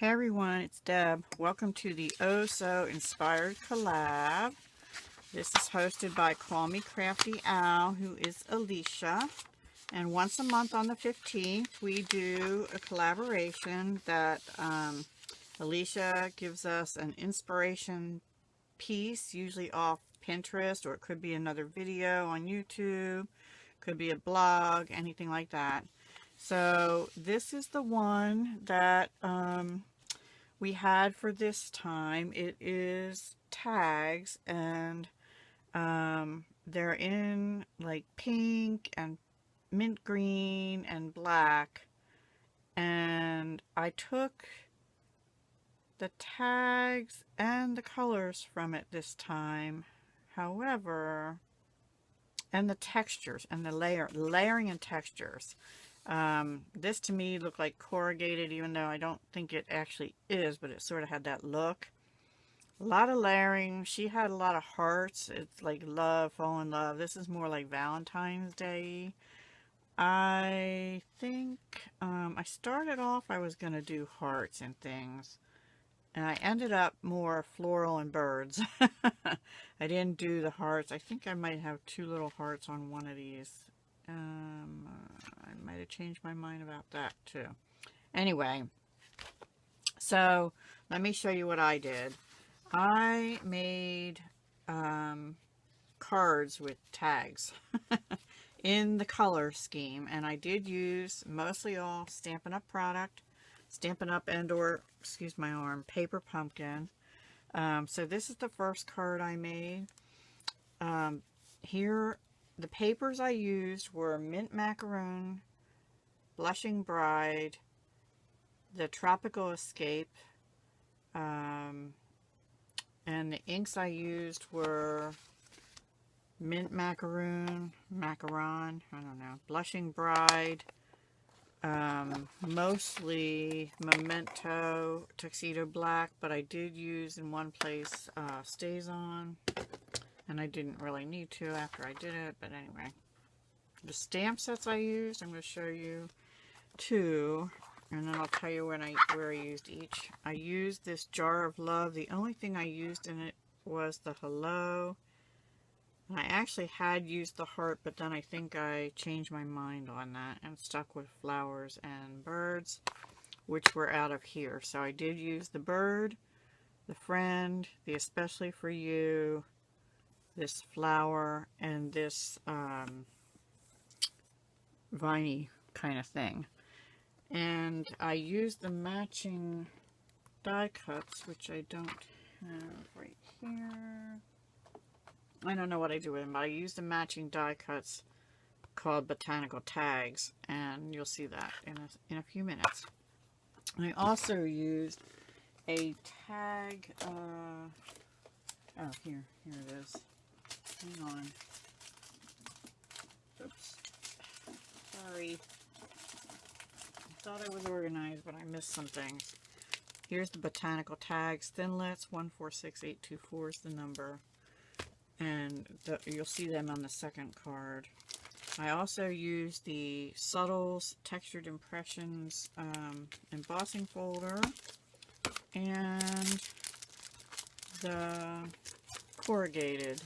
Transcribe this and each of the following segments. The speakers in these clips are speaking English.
Hey everyone, it's Deb. Welcome to the Oh So Inspired Collab. This is hosted by Call Me Crafty Owl, who is Alicia. And once a month on the 15th, we do a collaboration that Alicia gives us an inspiration piece, usually off Pinterest, or it could be another video on YouTube, could be a blog, anything like that. So this is the one that we had for this time. It is tags, and they're in like pink and mint green and black, and I took the tags and the colors from it this time. However, and the textures and the layering and textures. This to me looked like corrugated, even though I don't think it actually is, but it sort of had that look. A lot of layering. She had a lot of hearts. It's like love, fall in love. This is more like Valentine's Day. I think I started off, I was going to do hearts and things, and I ended up more floral and birds. I didn't do the hearts. I think I might have two little hearts on one of these. I might have changed my mind about that too. Anyway, so let me show you what I did. I made cards with tags in the color scheme, and I did use mostly all Stampin' Up product, Stampin' Up and or, excuse my arm, paper pumpkin. So this is the first card I made. Here, the papers I used were Mint Macaron, Blushing Bride, the Tropical Escape, and the inks I used were Mint Macaron, I don't know, Blushing Bride, mostly Memento, Tuxedo Black, but I did use in one place Staz On, and I didn't really need to after I did it, but anyway. The stamp sets I used, I'm going to show you two, and then I'll tell you where I used each. I used this Jar of Love. The only thing I used in it was the hello. And I actually had used the heart, but then I think I changed my mind on that and stuck with flowers and birds, which were out of here. So I did use the bird, the friend, the especially for you, this flower, and this viney kind of thing. And I used the matching die cuts, which I don't have right here. I don't know what I do with them, but I used the matching die cuts called Botanical tags, and you'll see that in a few minutes. I also used a tag, oh, here it is. Hang on. Oops. Sorry. I thought I was organized, but I missed some things. Here's the Botanical tags. Thinlits 146824 is the number. And you'll see them on the second card. I also used the Subtles Textured Impressions embossing folder and the Corrugated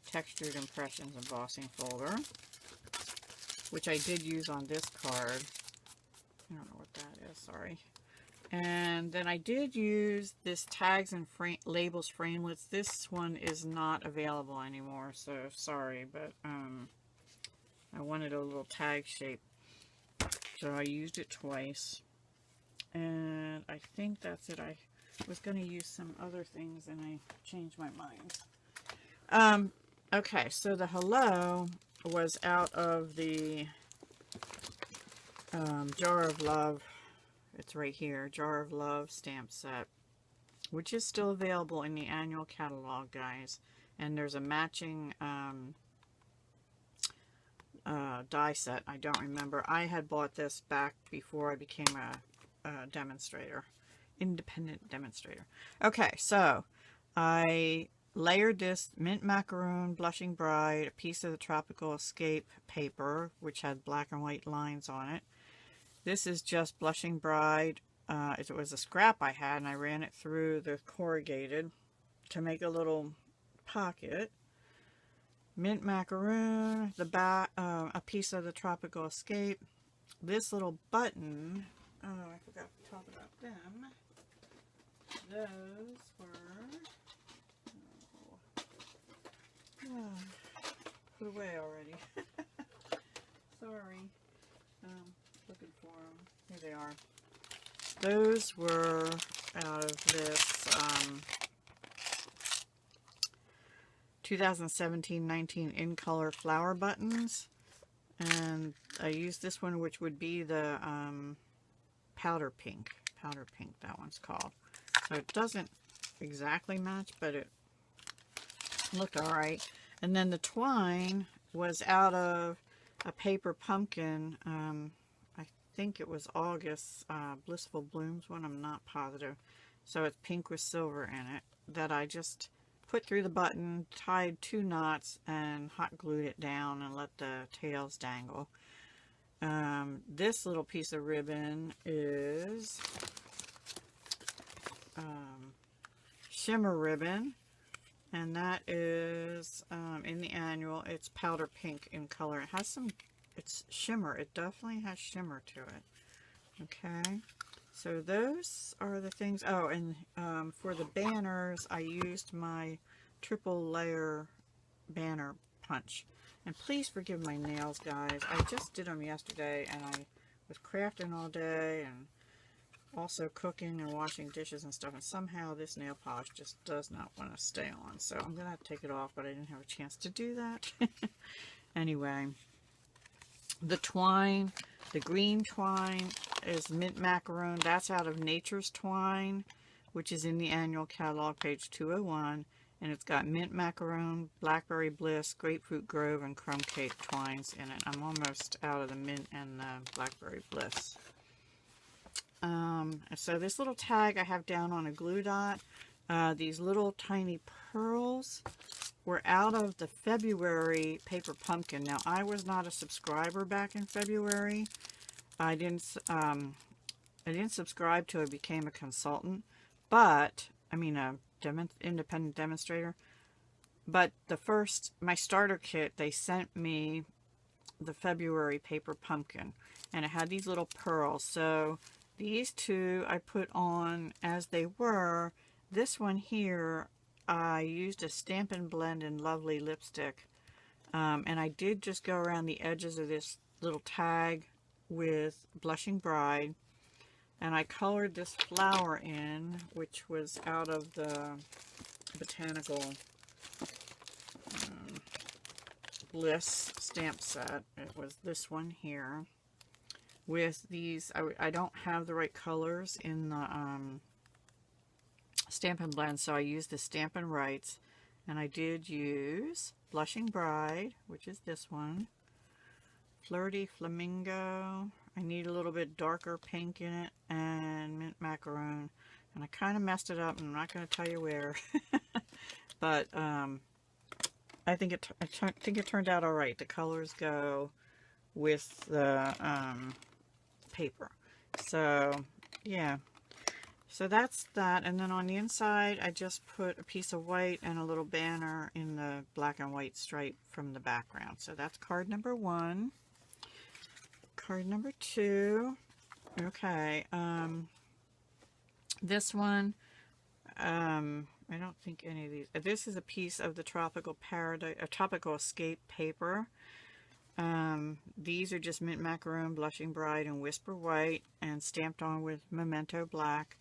Textured Impressions embossing folder, which I did use on this card. I don't know what that is, sorry. And then I did use this Tags and Labels Framelits. This one is not available anymore, so sorry, but I wanted a little tag shape, so I used it twice. And I think that's it. I was going to use some other things, and I changed my mind. Okay, so the hello was out of the Jar of Love. It's right here, Jar of Love stamp set, which is still available in the annual catalog, guys. And there's a matching die set. I don't remember. I had bought this back before I became a demonstrator, independent demonstrator. Okay, so I layered this Mint Macaron, Blushing Bride, a piece of the Tropical Escape paper, which had black and white lines on it. This is just Blushing Bride it was a scrap I had, and I ran it through the corrugated to make a little pocket. Mint macaroon, the back, a piece of the Tropical Escape. This little button, oh, I forgot to talk about them. Those were, put away already. Sorry. Looking for them. Here they are. Those were out of this 2017-19 in color flower buttons, and I used this one, which would be the powder pink, that one's called. So it doesn't exactly match, but it looked alright. And then the twine was out of a paper pumpkin. I think it was August Blissful Blooms one, I'm not positive. So it's pink with silver in it, that I just put through the button, tied 2 knots, and hot glued it down and let the tails dangle. This little piece of ribbon is Shimmer ribbon, and that is in the annual. It's powder pink in color. It has some, it's shimmer. It definitely has shimmer to it. Okay, so those are the things. Oh, and for the banners, I used my triple layer banner punch. And please forgive my nails, guys. I just did them yesterday, and I was crafting all day and also cooking and washing dishes and stuff, and somehow this nail polish just does not want to stay on. So I'm going to have to take it off, but I didn't have a chance to do that. Anyway, the twine, the green twine is Mint Macaron. That's out of Nature's Twine, which is in the annual catalog, page 201. And it's got Mint Macaron, Blackberry Bliss, Grapefruit Grove, and Crumb Cake twines in it. I'm almost out of the Mint and the Blackberry Bliss. So this little tag I have down on a glue dot. These little tiny pearls were out of the February Paper Pumpkin. Now, I was not a subscriber back in February. I didn't subscribe till I became a consultant, but I mean a independent demonstrator. But my starter kit, they sent me the February Paper Pumpkin, and it had these little pearls. So these two I put on as they were. This one here, I used a Stampin' Blend in Lovely lipstick, and I did just go around the edges of this little tag with Blushing Bride, and I colored this flower in, which was out of the Botanical Bliss stamp set. It was this one here with these. I don't have the right colors in the Stampin' Blend, so I used the Stampin' Rights, and I did use Blushing Bride, which is this one, Flirty Flamingo. I need a little bit darker pink in it, and Mint Macaron. And I kind of messed it up, and I'm not going to tell you where. But I think it turned out all right. The colors go with the paper. So yeah. So that's that. And then on the inside, I just put a piece of white and a little banner in the black and white stripe from the background. So that's card number 1. Card number 2. Okay. This one, I don't think any of these. This is a piece of the Tropical Escape paper. These are just Mint Macaron, Blushing Bride, and Whisper White, and stamped on with Memento Black.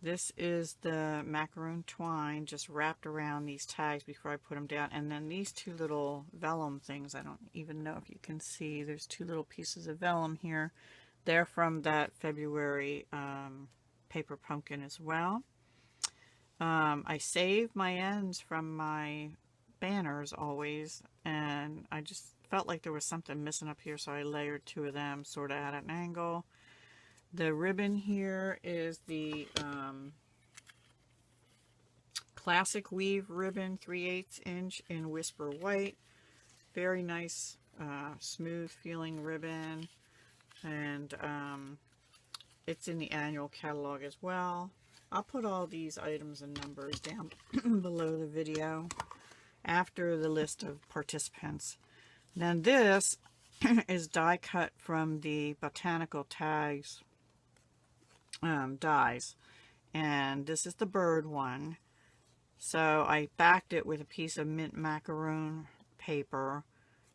This is the Macaron twine, just wrapped around these tags before I put them down. And then these 2 little vellum things, I don't even know if you can see. There's 2 little pieces of vellum here. They're from that February Paper Pumpkin as well. I save my ends from my banners always, and I just felt like there was something missing up here, so I layered 2 of them sort of at an angle. The ribbon here is the Classic Weave ribbon, 3/8 inch in Whisper White. Very nice, smooth feeling ribbon. And it's in the annual catalog as well. I'll put all these items and numbers down below the video after the list of participants. Then this is die cut from the Botanical tags dies, and this is the bird one. So I backed it with a piece of mint macaron paper.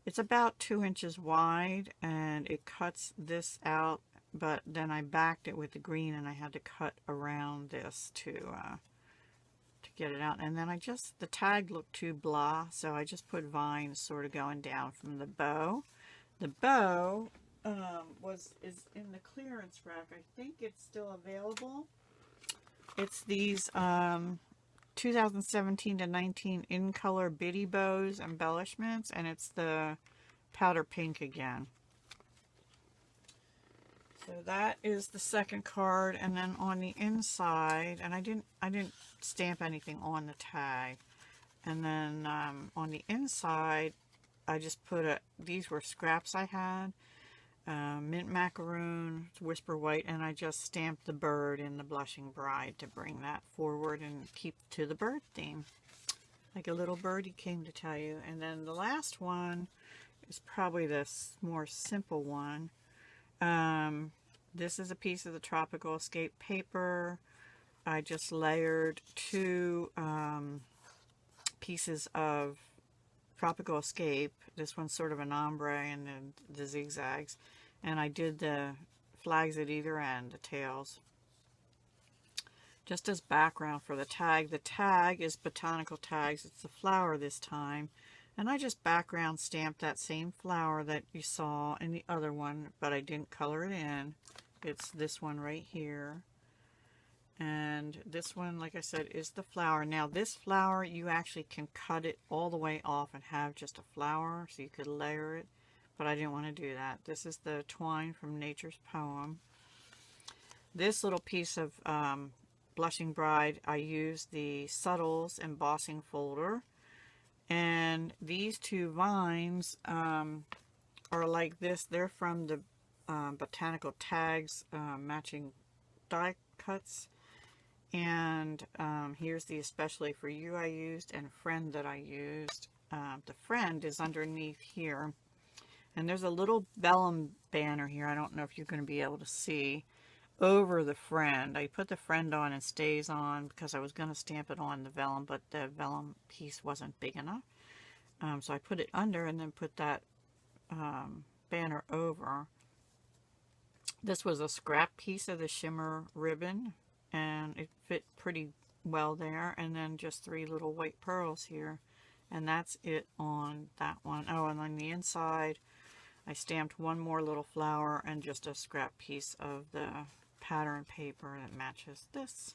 It's about 2 inches wide, and it cuts this out, but then I backed it with the green, and I had to cut around this to get it out. And then the tag looked too blah, so I just put vines sort of going down from the bow. The bow is in the clearance rack. I think it's still available. It's these 2017 to 19 in color bitty bows embellishments, and it's the powder pink again. So that is the second card, and then on the inside, and I didn't stamp anything on the tag, and then on the inside I just put these were scraps I had, mint macaroon, whisper white, and I just stamped the bird in the Blushing Bride to bring that forward and keep to the bird theme, like a little birdie came to tell you. And then the last one is probably the more simple one. This is a piece of the Tropical Escape paper. I just layered 2 pieces of Tropical Escape. This one's sort of an ombre and then the zigzags. And I did the flags at either end, the tails. Just as background for the tag. The tag is Botanical tags. It's the flower this time. And I just background stamped that same flower that you saw in the other one, but I didn't color it in. It's this one right here. And this one, like I said, is the flower. Now this flower, you actually can cut it all the way off and have just a flower, so you could layer it, but I didn't want to do that. This is the Twine from Nature's Poem. This little piece of Blushing Bride, I used the Subtles embossing folder, and these 2 vines are like this. They're from the Botanical tags matching die cuts. And here's the Especially For You I used, and Friend that I used. The Friend is underneath here, and there's a little vellum banner here. I don't know if you're going to be able to see over the Friend. I put the Friend on and Stays On because I was going to stamp it on the vellum, but the vellum piece wasn't big enough. So I put it under and then put that banner over. This was a scrap piece of the Shimmer ribbon, and it fit pretty well there, and then just 3 little white pearls here, and that's it on that one. Oh, and on the inside I stamped 1 more little flower and just a scrap piece of the pattern paper that matches this,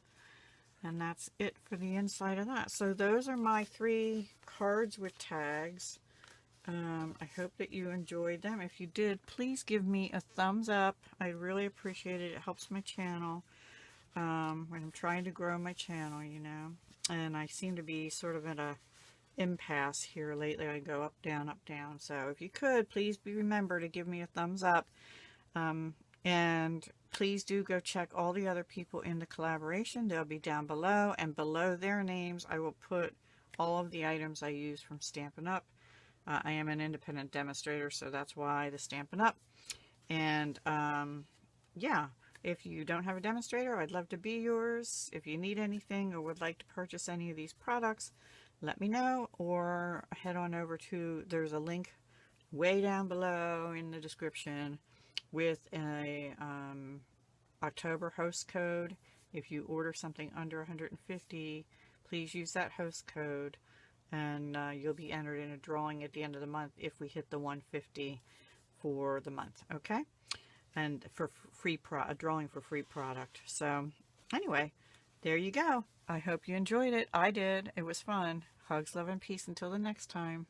and that's it for the inside of that. So those are my 3 cards with tags. I hope that you enjoyed them. If you did, please give me a thumbs up. I really appreciate it. It helps my channel. When I'm trying to grow my channel, you know, and I seem to be sort of at a impasse here lately. I go up, down, so if you could, please remember to give me a thumbs up, and please do go check all the other people in the collaboration. They'll be down below, and below their names I will put all of the items I use from Stampin' Up. I am an independent demonstrator, so that's why the Stampin' Up. And yeah, if you don't have a demonstrator, I'd love to be yours. If you need anything or would like to purchase any of these products, let me know, or head on over to, there's a link way down below in the description with a October host code. If you order something under 150, please use that host code, and you'll be entered in a drawing at the end of the month if we hit the 150 for the month, okay? And for a drawing for free product. So anyway, there you go. I hope you enjoyed it. I did. It was fun. Hugs, love, and peace until the next time.